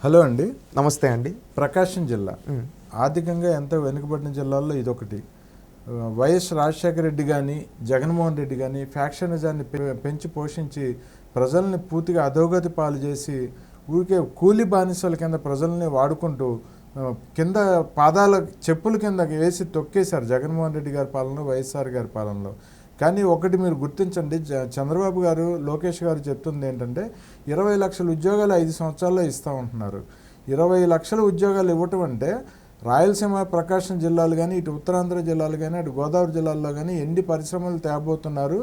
Hello అండి. నమస్తే అండి. ప్రకాశం జిల్లా ఆర్థికంగా ఎంతో వెనుకబడిన జిల్లాల్లో ఇదొకటి. వైఎస్ రాజశేఖర రెడ్డి కానీ, జగన్మోహన్ రెడ్డి కానీ ఫ్యాక్షనిజాన్ని పెంచి పోషించి ప్రజల్ని పూర్తిగా అధోగతి పాలు చేసి ఊరికే కూలి బానిసల కింద ప్రజల్ని వాడుకుంటూ కింద పాదాల చెప్పుల కింద వేసి తొక్కేశారు జగన్మోహన్ రెడ్డి గారి పాలనలో, వైఎస్ఆర్ గారి పాలనలో. కానీ ఒకటి మీరు గుర్తించండి, చంద్రబాబు గారు, లోకేష్ గారు చెప్తుంది ఏంటంటే 20 లక్షల ఉద్యోగాలు 5 సంవత్సరాల్లో ఇస్తామంటున్నారు. 20 లక్షల ఉద్యోగాలు ఇవ్వటం అంటే రాయలసీమ, ప్రకాశం జిల్లాలు కానీ, ఇటు ఉత్తరాంధ్ర జిల్లాలు కానీ, అటు గోదావరి జిల్లాల్లో కానీ ఎన్ని పరిశ్రమలు తేబోతున్నారు,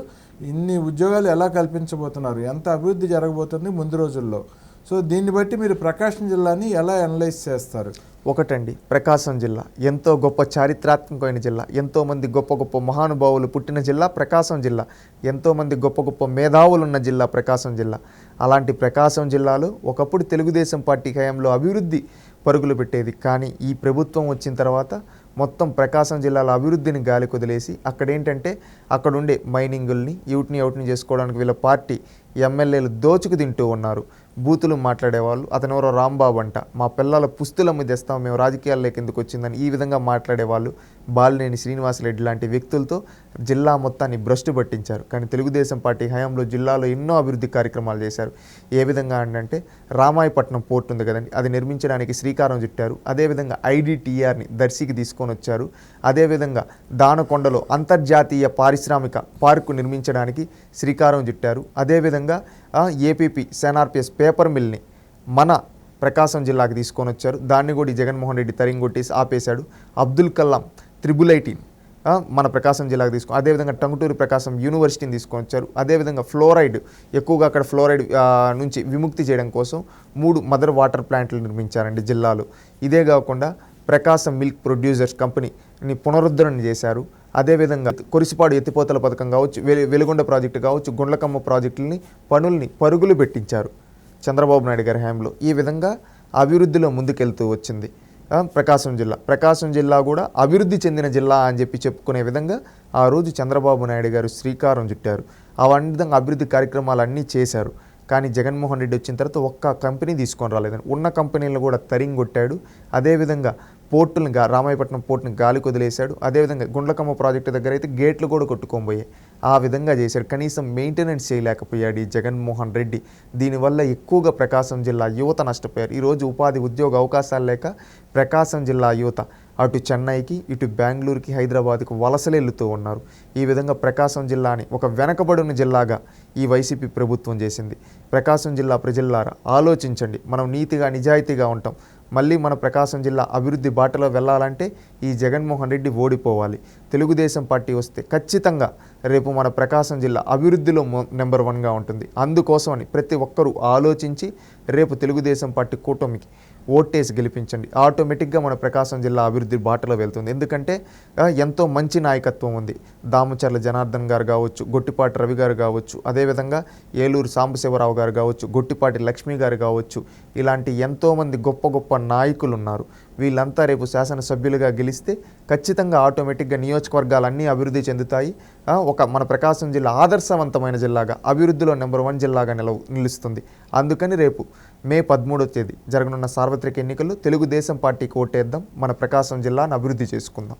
ఇన్ని ఉద్యోగాలు ఎలా కల్పించబోతున్నారు, ఎంత అభివృద్ధి జరగబోతుంది ముందు రోజుల్లో. సో దీన్ని బట్టి మీరు ప్రకాశం జిల్లాని ఎలా అనలైజ్ చేస్తారు? ఒకటండి, ప్రకాశం జిల్లా ఎంతో గొప్ప చారిత్రాత్మకమైన జిల్లా, ఎంతోమంది గొప్ప గొప్ప మహానుభావులు పుట్టిన జిల్లా ప్రకాశం జిల్లా, ఎంతోమంది గొప్ప గొప్ప మేధావులు ఉన్న జిల్లా ప్రకాశం జిల్లా. అలాంటి ప్రకాశం జిల్లాలో ఒకప్పుడు తెలుగుదేశం పార్టీ హయాంలో అభివృద్ధి పరుగులు పెట్టేది. కానీ ఈ ప్రభుత్వం వచ్చిన తర్వాత మొత్తం ప్రకాశం జిల్లాలో అభివృద్ధిని గాలి కుదిలేసి అక్కడేంటంటే అక్కడుండే మైనింగుల్ని అవుట్ని చేసుకోవడానికి వీళ్ళ పార్టీ ఎమ్మెల్యేలు దోచుకు తింటూ ఉన్నారు. బూతులు మాట్లాడేవాళ్ళు. అతను ఎవరో రాంబాబు అంట, మా పిల్లల పుస్తులమ్మ తెస్తాం మేము రాజకీయాల్లోకి ఎందుకు వచ్చిందని ఈ విధంగా మాట్లాడేవాళ్ళు. బాలినేని శ్రీనివాసరెడ్డి లాంటి వ్యక్తులతో జిల్లా మొత్తాన్ని భ్రష్టు పట్టించారు. కానీ తెలుగుదేశం పార్టీ హయాంలో జిల్లాలో ఎన్నో అభివృద్ధి కార్యక్రమాలు చేశారు. ఏ విధంగా అంటే రామాయపట్నం పోర్టు ఉంది కదండి, అది నిర్మించడానికి శ్రీకారం చుట్టారు. అదేవిధంగా ఐడిటిఆర్ని దర్శికి తీసుకొని వచ్చారు. అదేవిధంగా దానకొండలో అంతర్జాతీయ పారిశ్రామిక పార్కు నిర్మించడానికి శ్రీకారం చుట్టారు. అదేవిధంగా ఏపీపీ సెన్ఆర్పిఎస్ పేపర్ మిల్ని మన ప్రకాశం జిల్లాకి తీసుకొని వచ్చారు. దాన్ని కూడా జగన్మోహన్ రెడ్డి తరింగొట్టేసి ఆపేశాడు. అబ్దుల్ కలాం IIIT మన ప్రకాశం జిల్లాకు తీసుకొని, అదేవిధంగా టంగుటూరి ప్రకాశం యూనివర్సిటీని తీసుకొని వచ్చారు. అదేవిధంగా ఫ్లోరైడ్ ఎక్కువగా అక్కడ ఫ్లోరైడ్ నుంచి విముక్తి చేయడం కోసం 3 మదర్ వాటర్ ప్లాంట్లు నిర్మించారండి జిల్లాలో. ఇదే కాకుండా ప్రకాశం మిల్క్ ప్రొడ్యూసర్స్ కంపెనీని పునరుద్ధరణ చేశారు. అదేవిధంగా కొరిసిపాడు ఎత్తిపోతల పథకం కావచ్చు, వెలుగొండ ప్రాజెక్టు కావచ్చు, గుండ్లకమ్మ ప్రాజెక్టులని పరుగులు పెట్టించారు చంద్రబాబు నాయుడు గారి హయాంలో. ఈ విధంగా అభివృద్ధిలో ముందుకెళ్తూ వచ్చింది ప్రకాశం జిల్లా కూడా అభివృద్ధి చెందిన జిల్లా అని చెప్పుకునే విధంగా ఆ రోజు చంద్రబాబు నాయుడు గారు శ్రీకారం చుట్టారు. ఆ విధంగా అభివృద్ధి కార్యక్రమాలు అన్నీ చేశారు. కానీ జగన్మోహన్ రెడ్డి వచ్చిన తర్వాత ఒక్క కంపెనీ తీసుకొని రాలేదని ఉన్న కంపెనీలను కూడా తరింగొట్టాడు. అదేవిధంగా రామాయపట్నం పోర్టుని గాలి కొదిలేశాడు. అదేవిధంగా గుండ్లకమ్మ ప్రాజెక్టు దగ్గర అయితే గేట్లు కూడా కొట్టుకోబోయాయి. ఆ విధంగా చేశాడు. కనీసం మెయింటెనెన్స్ చేయలేకపోయాడు ఈ జగన్మోహన్ రెడ్డి. దీనివల్ల ఎక్కువగా ప్రకాశం జిల్లా యువత నష్టపోయారు. ఈరోజు ఉద్యోగ అవకాశాలు లేక ప్రకాశం జిల్లా యువత అటు చెన్నైకి, ఇటు బెంగళూరుకి, హైదరాబాద్కి వలసలు వెళ్తూ ఉన్నారు. ఈ విధంగా ప్రకాశం జిల్లాని ఒక వెనకబడిన జిల్లాగా ఈ వైసీపీ ప్రభుత్వం చేసింది. ప్రకాశం జిల్లా ప్రజలారా ఆలోచించండి. మనం నీతిగా నిజాయితీగా ఉంటాం. మళ్ళీ మన ప్రకాశం జిల్లా అభివృద్ధి బాటలో వెళ్ళాలంటే ఈ జగన్మోహన్ రెడ్డి ఓడిపోవాలి. తెలుగుదేశం పార్టీ వస్తే ఖచ్చితంగా రేపు మన ప్రకాశం జిల్లా అభివృద్ధిలో నెంబర్ 1గా ఉంటుంది. అందుకోసమని ప్రతి ఒక్కరూ ఆలోచించి రేపు తెలుగుదేశం పార్టీ కూటమికి ఓటేసి గెలిపించండి. ఆటోమేటిక్గా మన ప్రకాశం జిల్లా అభివృద్ధి బాటలో వెళ్తుంది. ఎందుకంటే ఎంతో మంచి నాయకత్వం ఉంది. దామచర్ల జనార్దన్ గారు కావచ్చు, గొట్టిపాటి రవి గారు కావచ్చు, అదేవిధంగా ఏలూరు సాంబశివరావు గారు కావచ్చు, గొట్టిపాటి లక్ష్మి గారు కావచ్చు, ఇలాంటి ఎంతోమంది గొప్ప గొప్ప నాయకులు ఉన్నారు. వీళ్ళంతా రేపు శాసనసభ్యులుగా గెలిస్తే ఖచ్చితంగా ఆటోమేటిక్గా నియోజకవర్గాలన్నీ అభివృద్ధి చెందుతాయి. మన ప్రకాశం జిల్లా ఆదర్శవంతమైన జిల్లాగా, అభివృద్ధిలో నెంబర్ 1 జిల్లాగా నిలుస్తుంది. అందుకని రేపు మే 13వ తేదీ జరగనున్న సార్వత్రిక ఎన్నికల్లో తెలుగుదేశం పార్టీకి ఓటేద్దాం. మన ప్రకాశం జిల్లాను అభివృద్ధి చేసుకుందాం.